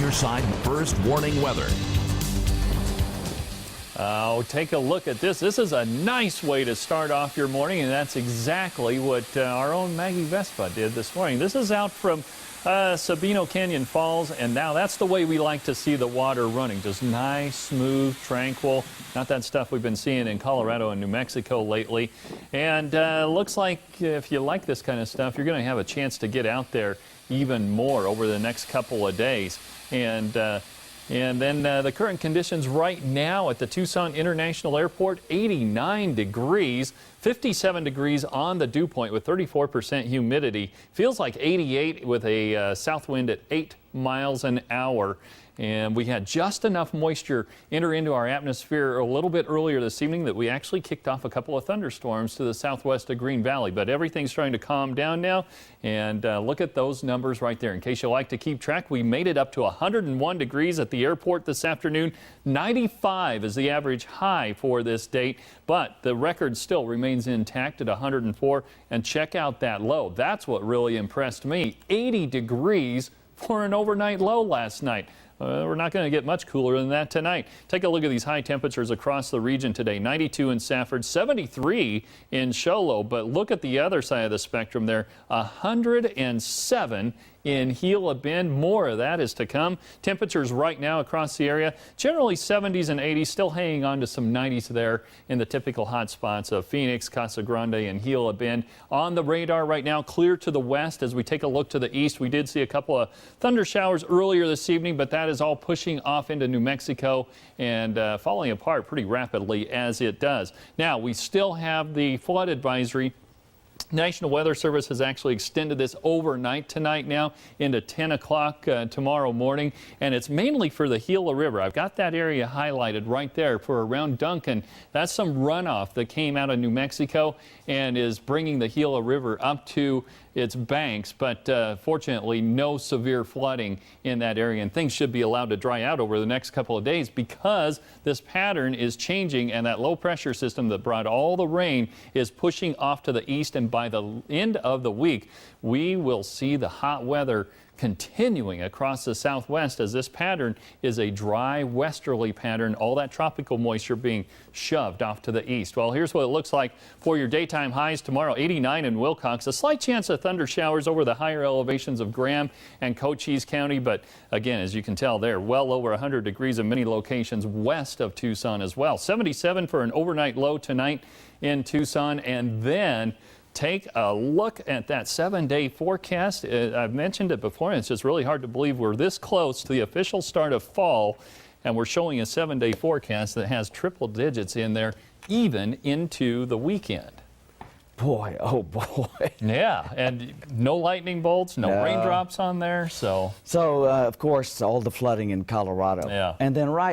Weatherside first warning weather. Oh, take a look at this. This is a nice way to start off your morning, and that's exactly what our own Maggie Vespa did this morning. This is out from Sabino Canyon Falls, and now that's the way we like to see the water running. Just nice, smooth, tranquil. Not that stuff we've been seeing in Colorado and New Mexico lately. And looks like if you like this kind of stuff, you're going to have a chance to get out there even more over the next couple of days. And then the current conditions right now at the Tucson International Airport, 89 degrees, 57 degrees on the dew point with 34% humidity. Feels like 88 with a south wind at 8 miles an hour. And we had just enough moisture enter into our atmosphere a little bit earlier this evening that we actually kicked off a couple of thunderstorms to the southwest of Green Valley. But everything's starting to calm down now. And look at those numbers right there. In case you like to keep track, we made it up to 101 degrees at the airport this afternoon. 95 is the average high for this date. But the record still remains intact at 104. And check out that low. That's what really impressed me. 80 degrees for an overnight low last night. We're not going to get much cooler than that tonight. Take a look at these high temperatures across the region today. 92 in Safford, 73 in Show Low. But look at the other side of the spectrum there. 107 in Gila Bend. More of that is to come. Temperatures right now across the area, generally 70s and 80s, still hanging on to some 90s there in the typical hot spots of Phoenix, Casa Grande, and Gila Bend. On the radar right now, clear to the west. As we take a look to the east, we did see a couple of thunder showers earlier this evening, but that is all pushing off into New Mexico and falling apart pretty rapidly as it does. Now, we still have the flood advisory. National Weather Service has actually extended this overnight tonight now into 10 o'clock tomorrow morning, and it's mainly for the Gila River. I've got that area highlighted right there for around Duncan. That's some runoff that came out of New Mexico and is bringing the Gila River up to its banks, but fortunately no severe flooding in that area, and things should be allowed to dry out over the next couple of days because this pattern is changing, and that low pressure system that brought all the rain is pushing off to the east, and by the end of the week we will see the hot weather continuing across the southwest as this pattern is a dry westerly pattern, all that tropical moisture being shoved off to the east. Well, here's what it looks like for your daytime highs tomorrow. 89 in Wilcox, a slight chance of thunder showers over the higher elevations of Graham and Cochise County, but again, as you can tell, they're well over 100 degrees in many locations west of Tucson as well. 77 for an overnight low tonight in Tucson, and then take a look at that 7-day forecast. I've mentioned it before, and it's just really hard to believe we're this close to the official start of fall, and we're showing a 7-day forecast that has triple digits in there, even into the weekend. Boy, oh boy. Yeah, and no lightning bolts, no raindrops on there, so. So, of course, all the flooding in Colorado. Yeah. And then right